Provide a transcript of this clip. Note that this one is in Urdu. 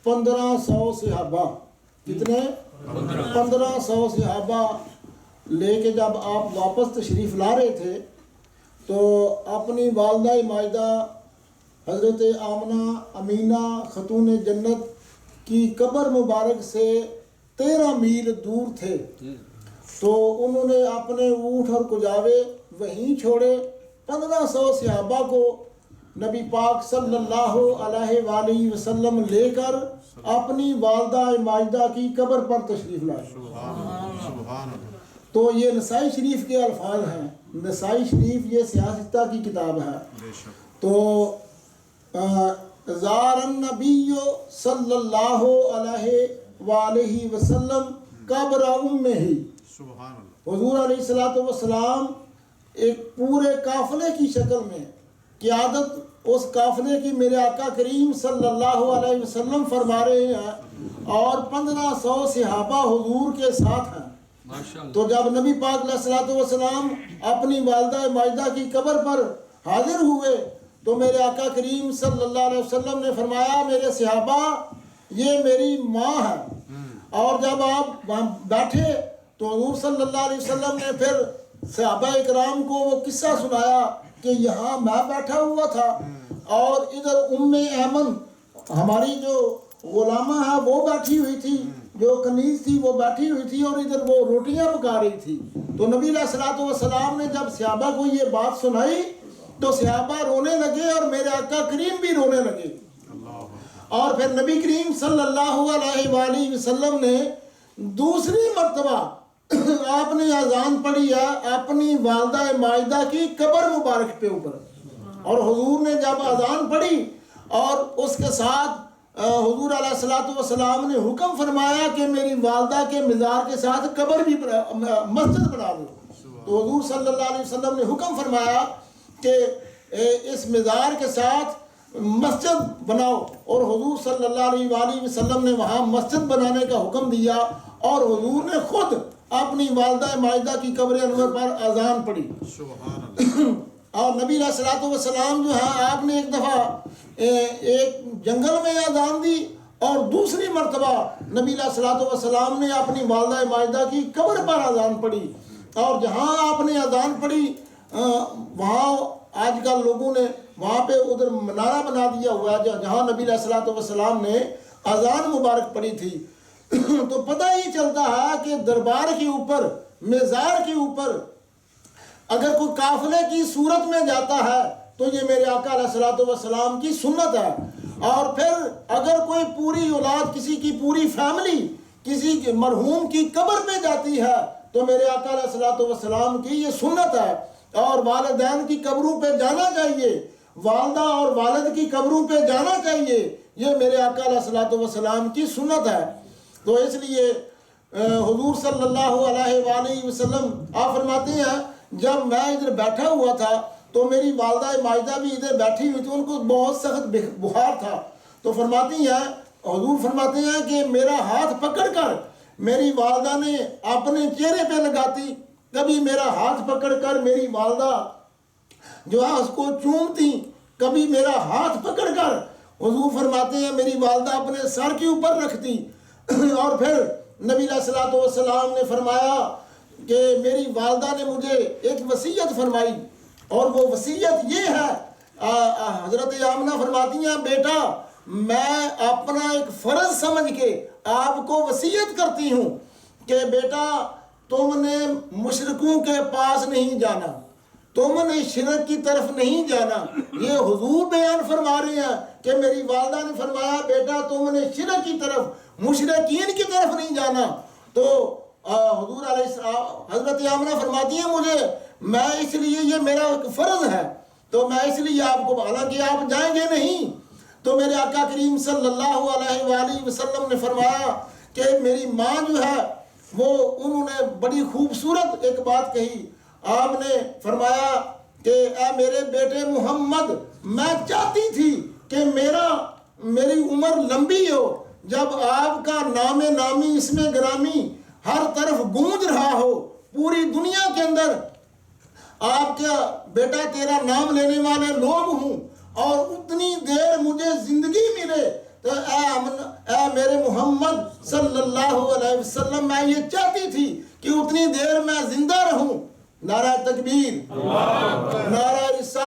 1500 صحابہ، کتنے؟ 1500 صحابہ لے کے جب آپ واپس تشریف لا رہے تھے تو اپنی والدہ ماجدہ حضرت آمنہ امینہ خاتون جنت کی قبر مبارک سے 13 میل دور تھے، تو انہوں نے اپنے اونٹ اور کجاوے وہیں چھوڑے، 1500 صحابہ کو نبی پاک صلی اللہ علیہ وآلہ وسلم لے کر اپنی والدہ ماجدہ کی قبر پر تشریف لائے۔ تو یہ نسائی شریف کے الفاظ ہیں، نسائی شریف یہ سیاستہ کی کتاب ہے۔ تو زار النبی صلی اللہ علیہ وآلہ وسلم قبر امہ، حضور علیہ السلام ایک پورے قافلے کی شکل میں، قیادت اس قافلے کی میرے آقا کریم صلی اللہ علیہ وسلم فرما رہے ہیں اور 1500 صحابہ حضور کے ساتھ ہیں۔ تو جب نبی پاک علیہ السلام اپنی والدہ ماجدہ کی قبر پر حاضر ہوئے تو میرے آقا کریم صلی اللہ علیہ وسلم نے فرمایا میرے صحابہ یہ میری ماں ہے، اور جب آپ وہاں بیٹھے تو حضور صلی اللہ علیہ وسلم نے پھر صحابہ اکرام کو وہ قصہ سنایا کہ یہاں میں بیٹھا ہوا تھا اور ادھر ام ایمن ہماری جو غلامہ ہے وہ بیٹھی ہوئی تھی، جو کنیز تھی وہ بیٹھی ہوئی تھی، اور ادھر وہ روٹیاں پکا رہی تھی۔ تو نبی علیہ السلام نے جب صحابہ کو یہ بات سنائی تو صحابہ رونے لگے اور میرے آقا کریم بھی رونے لگے، اور پھر نبی کریم صلی اللہ علیہ وآلہ وسلم نے دوسری مرتبہ آپ نے اذان پڑھی ہے اپنی والدہ ماجدہ کی قبر مبارک پہ اوپر، اور حضور نے جب اذان پڑھی اور اس کے ساتھ حضور علیہ السلام نے حکم فرمایا کہ میری والدہ کے مزار کے ساتھ قبر بھی مسجد بنا دو، تو حضور صلی اللہ علیہ وسلم نے حکم فرمایا کہ اس مزار کے ساتھ مسجد بناؤ، اور حضور صلی اللہ علیہ وآلہ وسلم نے وہاں مسجد بنانے کا حکم دیا، اور حضور نے خود اپنی والدہ ماجدہ کی قبر انور پر اذان پڑھی۔ اور نبی علیہ السلام جو ہے آپ نے ایک دفعہ ایک جنگل میں اذان دی، اور دوسری مرتبہ نبی علیہ السلام نے اپنی والدہ ماجدہ کی قبر پر اذان پڑھی، اور جہاں آپ نے اذان پڑھی وہاں آج کل لوگوں نے وہاں پہ ادھر منارہ بنا دیا ہوا ہے جہاں نبی علیہ السلام نے اذان مبارک پڑھی تھی۔ تو پتہ ہی چلتا ہے کہ دربار کے اوپر، مزار کے اوپر اگر کوئی قافلے کی صورت میں جاتا ہے تو یہ میرے آقا علیہ السلام کی سنت ہے، اور پھر اگر کوئی پوری اولاد، کسی کی پوری فیملی کسی مرحوم کی قبر پہ جاتی ہے تو میرے آقا علیہ السلام کی یہ سنت ہے، اور والدین کی قبروں پہ جانا چاہیے، والدہ اور والد کی قبروں پہ جانا چاہیے، یہ میرے آقا علیہ السلام کی سنت ہے۔ تو اس لیے حضور صلی اللہ علیہ وآلہ وسلم آپ فرماتے ہیں جب میں ادھر بیٹھا ہوا تھا تو میری والدہ ماجدہ بھی ادھر بیٹھی ہوئی تھی، ان کو بہت سخت بخار تھا، تو فرماتی ہیں حضور فرماتے ہیں کہ میرا ہاتھ پکڑ کر میری والدہ نے اپنے چہرے پہ لگاتی، کبھی میرا ہاتھ پکڑ کر میری والدہ جو ہے اس کو چومتی، کبھی میرا ہاتھ پکڑ کر حضور فرماتے ہیں میری والدہ اپنے سر کے اوپر رکھتی، اور پھر نبی علیہ السلام نے فرمایا کہ میری والدہ نے مجھے ایک وصیت فرمائی، اور وہ وصیت یہ ہے، حضرت آمنہ فرماتی ہیں بیٹا میں اپنا ایک فرض سمجھ کے آپ کو وصیت کرتی ہوں کہ بیٹا تم نے مشرکوں کے پاس نہیں جانا، تم نے شرک کی طرف نہیں جانا۔ یہ حضور بیان فرما رہے ہیں کہ میری والدہ نے فرمایا بیٹا تم نے شرک کی طرف، مشرکین کی طرف نہیں جانا، تو حضور علیہ حضرت آمنہ فرماتی ہیں مجھے میں اس لیے یہ میرا ایک فرض ہے، تو میں اس لیے آپ کو، حالانکہ آپ جائیں گے نہیں، تو میرے آقا کریم صلی اللہ علیہ وآلہ وسلم نے فرمایا کہ میری ماں جو ہے وہ انہوں نے بڑی خوبصورت ایک بات کہی، آپ نے فرمایا کہ اے میرے بیٹے محمد میں چاہتی تھی کہ میری عمر لمبی ہو، جب آپ کا نام نامی اسم گرامی ہر طرف گونج رہا ہو، پوری دنیا کے اندر آپ کا بیٹا تیرا نام لینے والے لوگ ہوں، اور اتنی دیر مجھے زندگی ملے تو اے محمد صلی اللہ علیہ وسلم میں یہ چاہتی تھی کہ اتنی دیر میں زندہ رہوں. نعرہ تکبیر، نعرہ رسالت.